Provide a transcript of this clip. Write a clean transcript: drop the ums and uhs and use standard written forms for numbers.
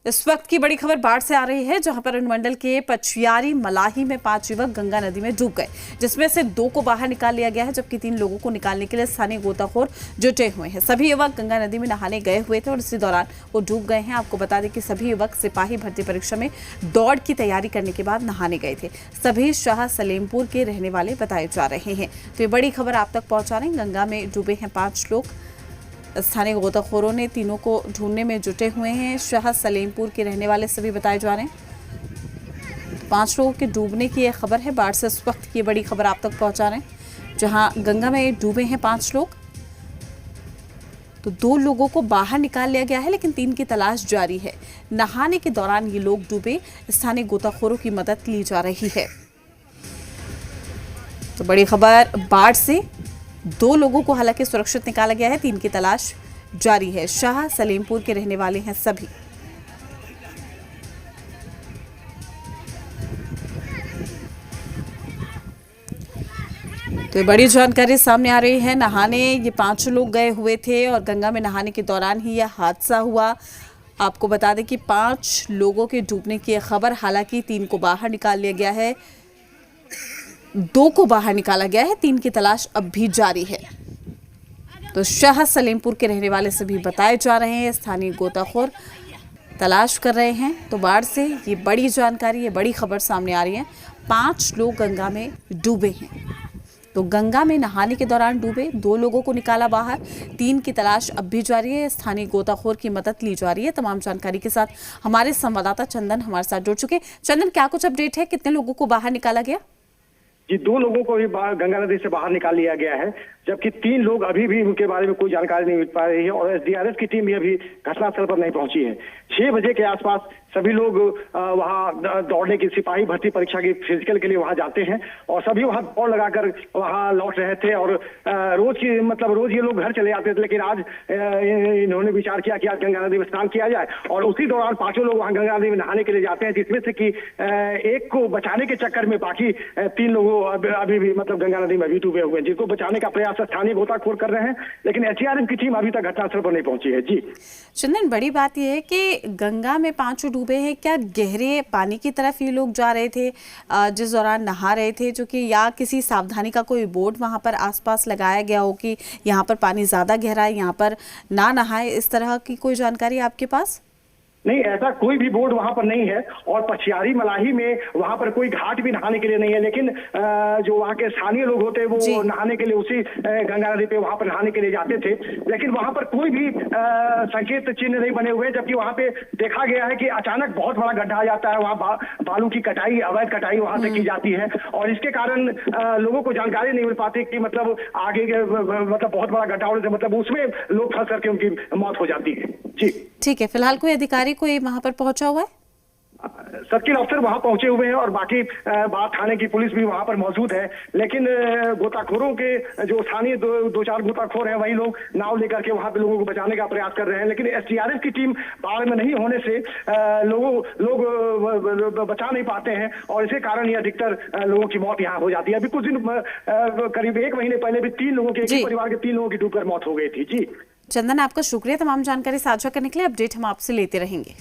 इस वक्त की बड़ी खबर बाढ़ से आ रही है, जहां पर अनुमंडल के पछियारी मलाही में 5 युवक गंगा नदी में डूब गए, जिसमें से 2 को बाहर निकाल लिया गया है, जबकि 3 लोगों को निकालने के लिए स्थानीय गोताखोर जुटे हुए हैं। सभी युवक गंगा नदी में नहाने गए हुए थे और इसी दौरान वो डूब गए हैं। आपको बता दें कि सभी युवक सिपाही भर्ती परीक्षा में दौड़ की तैयारी करने के बाद नहाने गए थे। सभी शाह सलेमपुर के रहने वाले बताए जा रहे हैं। तो ये बड़ी खबर आप तक पहुंचा रहे हैं। गंगा में डूबे हैं 5 लोग। स्थानीय गोताखोरों ने तीनों को ढूंढने में जुटे हुए हैं। शाह सलेमपुर के रहने वाले सभी बताए जा रहे हैं। 5 लोगों के डूबने की यह खबर है। बाढ़ से इस वक्त की बड़ी खबर आप तक पहुंचा रहे हैं, जहां गंगा में डूबे हैं 5 लोग। तो 2 लोगों को बाहर निकाल लिया गया है, लेकिन 3 की तलाश जारी है। नहाने के दौरान ये लोग डूबे। स्थानीय गोताखोरों की मदद ली जा रही है। तो बड़ी खबर बाढ़ से 2 लोगों को हालांकि सुरक्षित निकाला गया है, 3 की तलाश जारी है। शाह सलेमपुर के रहने वाले हैं सभी। तो ये बड़ी जानकारी सामने आ रही है। नहाने ये 5 लोग गए हुए थे और गंगा में नहाने के दौरान ही यह हादसा हुआ। आपको बता दें कि 5 लोगों के डूबने की खबर, हालांकि 3 को बाहर निकाल लिया गया है, 2 को बाहर निकाला गया है, 3 की तलाश अब भी जारी है। तो शाह सलेमपुर के रहने वाले सभी बताए जा रहे हैं। स्थानीय गोताखोर तलाश कर रहे हैं। तो बाढ़ से ये बड़ी जानकारी, ये बड़ी खबर सामने आ रही है। 5 लोग गंगा में डूबे हैं। तो गंगा में नहाने के दौरान डूबे 2 लोगों को निकाला बाहर, 3 की तलाश अब भी जारी है। स्थानीय गोताखोर की मदद ली जा रही है। तमाम जानकारी के साथ हमारे संवाददाता चंदन हमारे साथ जुड़ चुके। चंदन, क्या कुछ अपडेट है? कितने लोगों को बाहर निकाला गया? जी, 2 लोगों को भी गंगा नदी से बाहर निकाल लिया गया है, जबकि 3 लोग अभी भी उनके बारे में कोई जानकारी नहीं मिल पा रही है और एसडीआरएफ की टीम भी अभी घटनास्थल पर नहीं पहुंची है। 6 बजे के आसपास सभी लोग वहां दौड़ने की, सिपाही भर्ती परीक्षा की फिजिकल के लिए वहां जाते हैं और सभी वहां दौड़ लगाकर वहां लौट रहे थे। और रोज ये लोग घर चले जाते थे, लेकिन आज इन्होंने विचार किया कि आज गंगा नदी में स्नान किया जाए और उसी दौरान 5 लोग वहां गंगा नदी में नहाने के लिए जाते हैं, जिसमें से कि एक को बचाने के चक्कर में बाकी 3 लोग अभी भी गंगा नदी में भी डूबे हुए हैं, जिनको बचाने का प्रयास स्थानीय गोताखोर कर रहे हैं, लेकिन एसडीआरएफ की टीम अभी तक घटनास्थल पर नहीं पहुंची है। जी चंदन, बड़ी बात यह है कि गंगा में 5 डूबे हैं। क्या गहरे पानी की तरफ ये लोग जा रहे थे जिस दौरान नहा रहे थे, जो कि या किसी सावधानी का कोई बोर्ड वहां पर आसपास लगाया गया हो कि यहाँ पर पानी ज्यादा गहरा है, यहाँ पर ना नहाए, इस तरह की कोई जानकारी आपके पास? नहीं, ऐसा कोई भी बोर्ड वहां पर नहीं है और पछियारी मलाही में वहां पर कोई घाट भी नहाने के लिए नहीं है, लेकिन जो वहां के स्थानीय लोग होते हैं वो नहाने के लिए उसी गंगा नदी पे वहां पर नहाने के लिए जाते थे, लेकिन वहां पर कोई भी संकेत चिन्ह नहीं बने हुए, जबकि वहां पे देखा गया है कि अचानक बहुत बड़ा गड्ढा आ जाता है। वहां बालू की कटाई, अवैध कटाई वहां से की जाती है और इसके कारण लोगों को जानकारी नहीं मिल पाती कि आगे बहुत बड़ा गड्ढा होने से उसमें लोग फंस करके उनकी मौत हो जाती है। जी ठीक है, फिलहाल कोई अधिकारी कोई वहां पर पहुंचा हुआ है? सर्किल अफसर वहां पहुंचे हुए हैं और बाकी बाढ़ थाने की पुलिस भी वहां पर मौजूद है, लेकिन गोताखोरों के जो स्थानीय 2-4 गोताखोर हैं, वही लोग नाव लेकर के वहां पे लोगों को बचाने का प्रयास कर रहे हैं, लेकिन एसडीआरएफ की टीम बाढ़ में नहीं होने से लोग बचा नहीं पाते हैं और इसी कारण ही अधिकतर लोगों की मौत यहाँ हो जाती है। अभी कुछ दिन करीब 1 महीने पहले भी 3 लोगों के, एक ही परिवार के 3 लोगों की डूबकर मौत हो गई थी। जी चंदन, आपका शुक्रिया तमाम जानकारी साझा करने के लिए। अपडेट हम आपसे लेते रहेंगे।